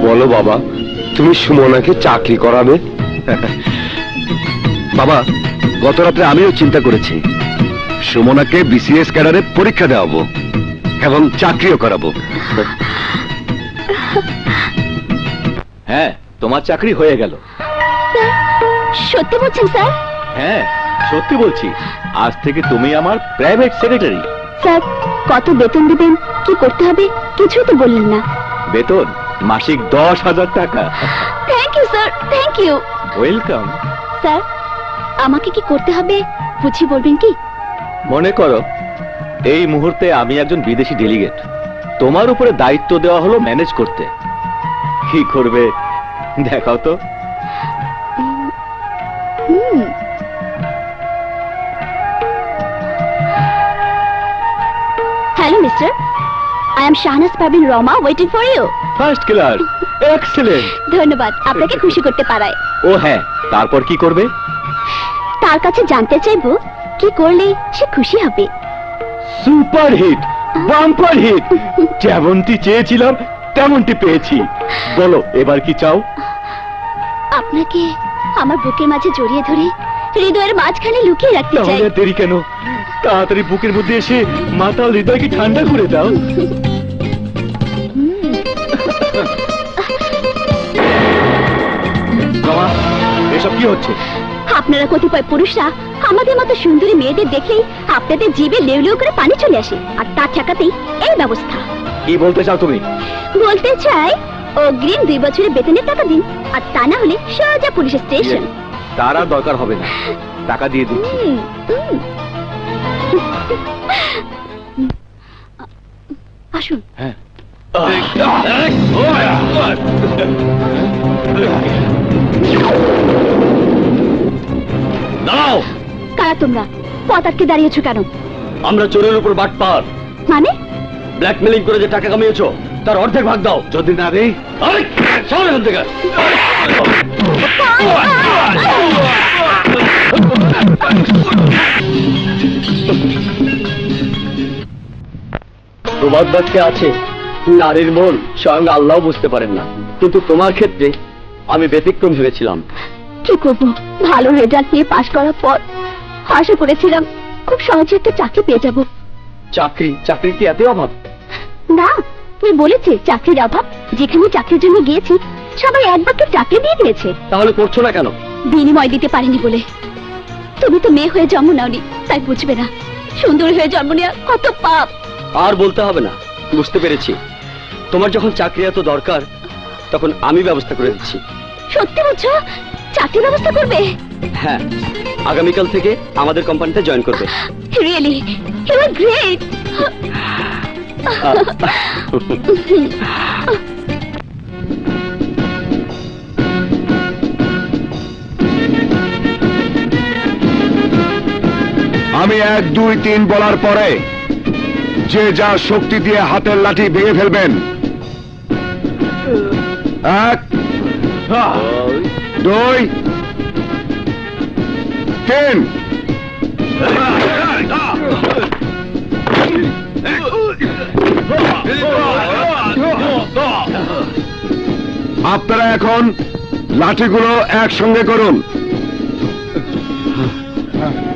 বলো বাবা, তুমি সুমনাকে চাকরি করাবে? বাবা, গত রাত্রে আমিও চিন্তা করেছি, সুমনাকে বিসিএস ক্যাডারে পরীক্ষা দেওয়াবো এবং চাকরিও করাবো। হ্যাঁ, তোমার চাকরি হয়ে গেল। সত্যি বলছেন স্যার? হ্যাঁ, সত্যি বলছি। আজ থেকে তুমি আমার প্রাইভেট সেক্রেটারি। স্যার, কত বেতন দিবেন, কি করতে হবে কিছুই তো বললেন না। বেতন মাসিক 10,000 টাকা। Thank you sir, thank you. Welcome. Sir, আমাকে কি করতে হবে বুঝিয়ে বলবেন কি? মনে করো এই মুহূর্তে আমি একজন বিদেশি ডেলিগেট, তোমার উপরে দায়িত্ব দেওয়া হলো ম্যানেজ করতে। কি করবে দেখাও তো। Hello mister, I am Shahnaz Parveen Rama, waiting for you. First class, excellent. ধন্যবাদ, আপনাকে খুশি করতে পারায়। ও হ্যাঁ, তারপর কি করবে? তার কাছে জানতে চাইবো কি করলে সে খুশি হবে। Super hit, bumper hit. যেমনটি চেয়েছিলাম তেমনটি পেয়েছি। বলো এবার কি চাও? আপনাকে আমার বুকের মাঝে জড়িয়ে ধরে হৃদয়ের মাঝখানে লুকিয়ে রাখতে চাই। তাহলে দেরি কেন? তাড়াতাড়ি বুকের মধ্যে এসে মাতাল হৃদয়কে ঠান্ডা করে দাও। এসব কি হচ্ছে? আপনারা কতিপয় পুরুষরা আমাদের মতো সুন্দরী মেয়েদের দেখলেই আপনাদের জিভে লেউ লেউ করে পানি চলে আসে, আর তা ঠেকাতেই এই ব্যবস্থা। কি বলতে চাও তুমি? বলতে চাই অগ্রিম 2 বছরের বেতনের টাকা দিন, আর তা না হলে সোজা পুলিশের স্টেশন। তার আর দরকার হবে না, টাকা দিয়ে দিচ্ছি। আসুন। হ্যাঁ। দাঁড়াও। কারা তোমরা? পথ আটকে দাঁড়িয়েছো কেন? আমরা চোরের উপর বাটপার। মানে? ব্ল্যাকমেলিং করে যে টাকা কামিয়েছো তার অর্ধেক ভাগ দাও। যদি না দেই এখান থেকে। প্রবাদ বাক্যে আছে, নারীর মন স্বয়ং আল্লাহ বুঝতে পারেন না, কিন্তু তোমার ক্ষেত্রে আমি ব্যতিক্রম ভেবেছিলাম। কি করবো, ভালো রেজাল্ট নিয়ে পাশ করার পর আশা করেছিলাম খুব সহজে একটা চাকরি পেয়ে যাব। চাকরির কি এত অভাব? না, তুমি বলেছে চাকরির অভাব। যেখানে চাকরির জন্য গিয়েছি সবাই এক বাক্যে চাকরি দিয়ে দিয়েছে। তাহলে করছো না কেন? বিনিময় দিতে পারিনি বলে। তুমি তো মেয়ে হয়ে জন্ম নাওনি, তাই বুঝবে না সুন্দর হয়ে জন্ম নেওয়া কত পাপ। আর বলতে হবে না, বুঝতে পেরেছি। তোমার যখন চাকরি এত দরকার তখন আমি ব্যবস্থা করে দিচ্ছি। সত্যি বলছো? চাকরির ব্যবস্থা করবে? হ্যাঁ, আগামীকাল থেকে আমাদের কোম্পানিতে জয়েন করবে। Really, you are great. আমি 1, 2, 3 বলার পরে যে যা শক্তি দিয়ে হাতের লাঠি ভেঙে ফেলবেন। 1, 2, 3। আপনারা এখন লাঠিগুলো একসঙ্গে করুন।